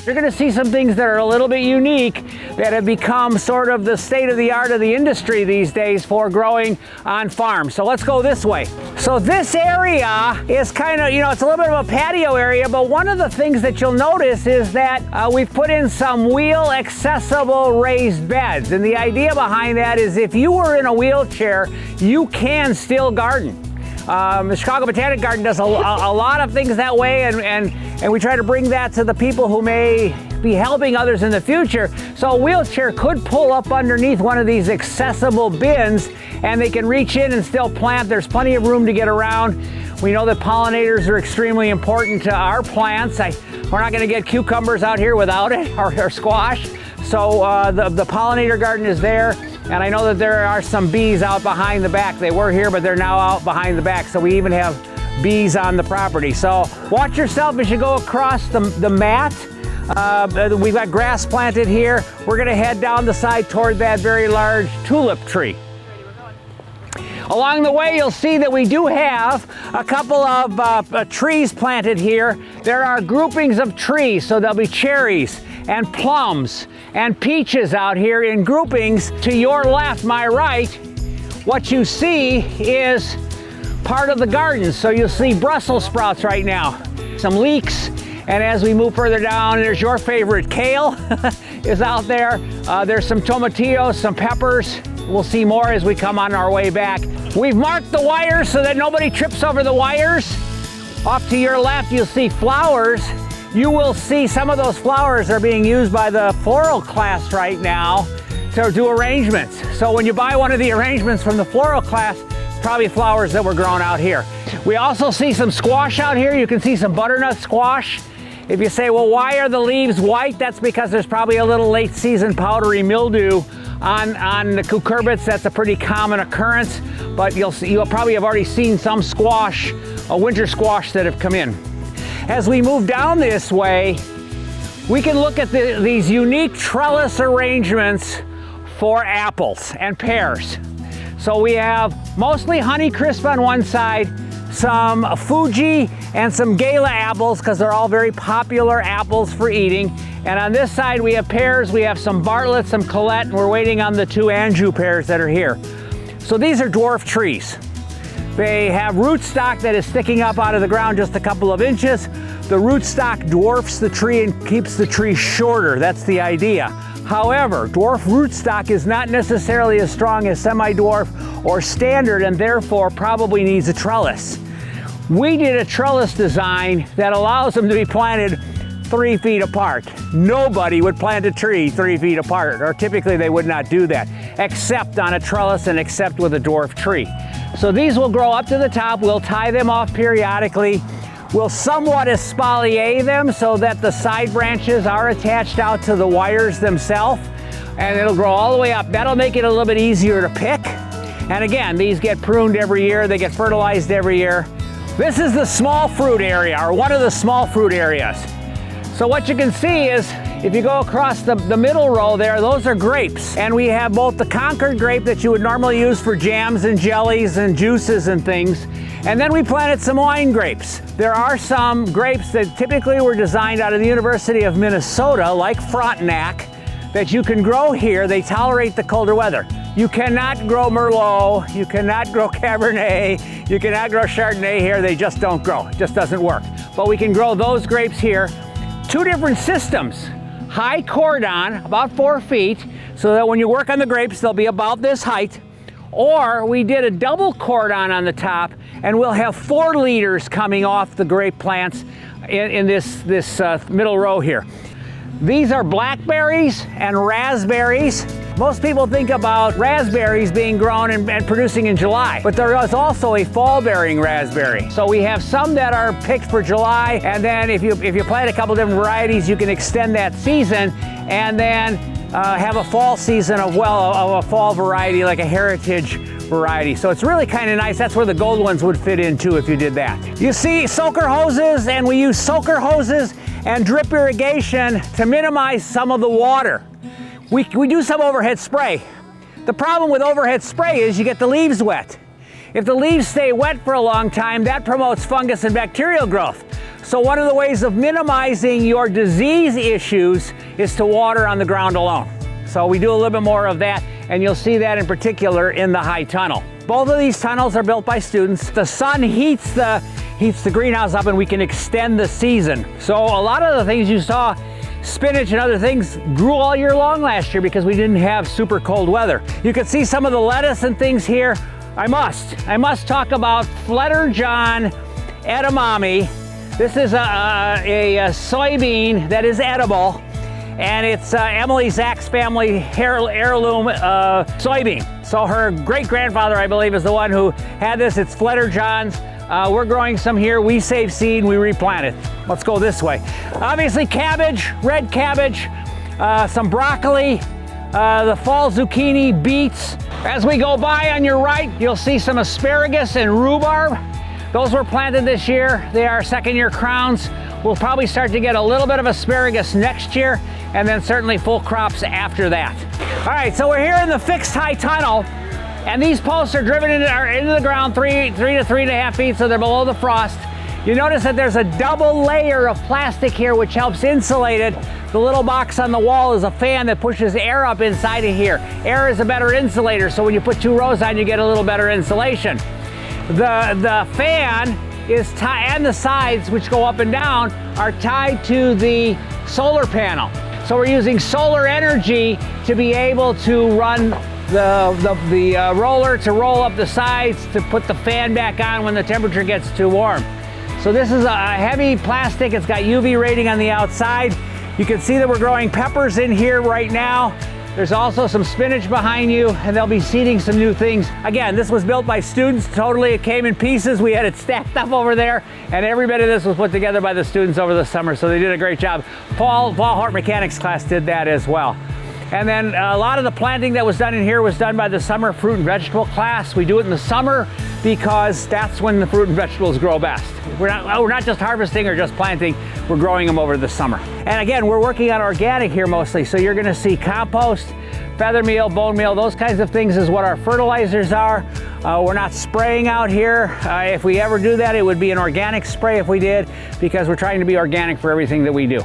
You're going to see some things that are a little bit unique that have become sort of the state of the art of the industry these days for growing on farms. So let's go this way. So this area is kind of, it's a little bit of a patio area, but one of the things that you'll notice is that we've put in some wheel accessible raised beds. And the idea behind that is if you were in a wheelchair, you can still garden. The Chicago Botanic Garden does a lot of things that way, and we try to bring that to the people who may be helping others in the future. So a wheelchair could pull up underneath one of these accessible bins, and they can reach in and still plant. There's plenty of room to get around. We know that pollinators are extremely important to our plants. We're not going to get cucumbers out here without it, or squash. So the pollinator garden is there. And I know that there are some bees out behind the back. They were here, but they're now out behind the back. So we even have bees on the property. So watch yourself as you go across the mat. We've got grass planted here. We're gonna head down the side toward that very large tulip tree. Along the way, you'll see that we do have a couple of trees planted here. There are groupings of trees, so there'll be cherries and plums and peaches out here in groupings. To your left, my right, what you see is part of the garden. So you'll see Brussels sprouts right now, some leeks, and as we move further down, there's your favorite kale is out there. There's some tomatillos, some peppers. We'll see more as we come on our way back. We've marked the wires so that nobody trips over the wires. Off to your left, you'll see flowers. You will see some of those flowers are being used by the floral class right now to do arrangements. So when you buy one of the arrangements from the floral class, it's probably flowers that were grown out here. We also see some squash out here. You can see some butternut squash. If you say, well, why are the leaves white? That's because there's probably a little late season powdery mildew on the cucurbits. That's a pretty common occurrence, but you'll probably have already seen some squash, a winter squash that have come in. As we move down this way, we can look at these unique trellis arrangements for apples and pears. So we have mostly Honeycrisp on one side, some Fuji and some Gala apples, because they're all very popular apples for eating. And on this side we have pears, we have some Bartlett, some Colette, and we're waiting on the two Anjou pears that are here. So these are dwarf trees. They have rootstock that is sticking up out of the ground just a couple of inches. The rootstock dwarfs the tree and keeps the tree shorter. That's the idea. However, dwarf rootstock is not necessarily as strong as semi-dwarf or standard, and therefore probably needs a trellis. We did a trellis design that allows them to be planted 3 feet apart. Nobody would plant a tree 3 feet apart, or typically they would not do that, except on a trellis and except with a dwarf tree. So these will grow up to the top. We'll tie them off periodically. We'll somewhat espalier them so that the side branches are attached out to the wires themselves, and it'll grow all the way up. That'll make it a little bit easier to pick. And again, these get pruned every year. They get fertilized every year. This is the small fruit area, or one of the small fruit areas. So what you can see is, if you go across the middle row there, those are grapes. And we have both the Concord grape that you would normally use for jams and jellies and juices and things. And then we planted some wine grapes. There are some grapes that typically were designed out of the University of Minnesota, like Frontenac, that you can grow here. They tolerate the colder weather. You cannot grow Merlot, you cannot grow Cabernet, you cannot grow Chardonnay here. They just don't grow. It just doesn't work. But we can grow those grapes here. Two different systems. High cordon, about 4 feet, so that when you work on the grapes, they'll be about this height. Or we did a double cordon on the top, and we'll have 4 leaders coming off the grape plants in this middle row here. These are blackberries and raspberries. Most people think about raspberries being grown and producing in July, but there is also a fall-bearing raspberry. So we have some that are picked for July, and then if you plant a couple different varieties, you can extend that season, and then have a fall season of a fall variety, like a heritage variety. So it's really kind of nice. That's where the gold ones would fit in too if you did that. You see soaker hoses, and we use soaker hoses and drip irrigation to minimize some of the water. We do some overhead spray. The problem with overhead spray is you get the leaves wet. If the leaves stay wet for a long time, that promotes fungus and bacterial growth. So one of the ways of minimizing your disease issues is to water on the ground alone. So we do a little bit more of that, and you'll see that in particular in the high tunnel. Both of these tunnels are built by students. The sun heats the greenhouse up and we can extend the season. So a lot of the things you saw, spinach and other things, grew all year long last year because we didn't have super cold weather. You can see some of the lettuce and things here. I must talk about Flutterjohn edamame. This is a soybean that is edible, and it's Emily Zach's family heirloom soybean. So her great-grandfather, I believe, is the one who had this. It's Flutterjohn's. We're growing some here. We save seed, we replant it. Let's go this way. Obviously cabbage, red cabbage, some broccoli, the fall zucchini, beets. As we go by on your right, you'll see some asparagus and rhubarb. Those were planted this year. They are second-year crowns. We'll probably start to get a little bit of asparagus next year, and then certainly full crops after that. All right, so we're here in the fixed high tunnel, and these posts are driven into the ground 3 to 3.5 feet, so they're below the frost. You notice that there's a double layer of plastic here which helps insulate it. The little box on the wall is a fan that pushes air up inside of here. Air is a better insulator, so when you put 2 rows on, you get a little better insulation. The fan is tied, and the sides, which go up and down, are tied to the solar panel. So we're using solar energy to be able to run the roller to roll up the sides to put the fan back on when the temperature gets too warm. So this is a heavy plastic. It's got UV rating on the outside. You can see that we're growing peppers in here right now. There's also some spinach behind you, and they'll be seeding some new things. Again, this was built by students totally. It came in pieces. We had it stacked up over there, and every bit of this was put together by the students over the summer, so they did a great job. Paul Hort Mechanics class did that as well. And then a lot of the planting that was done in here was done by the summer fruit and vegetable class. We do it in the summer because that's when the fruit and vegetables grow best. We're not just harvesting or just planting, we're growing them over the summer. And again, we're working on organic here mostly, so you're gonna see compost, feather meal, bone meal, those kinds of things is what our fertilizers are. We're not spraying out here. If we ever do that, it would be an organic spray if we did, because we're trying to be organic for everything that we do.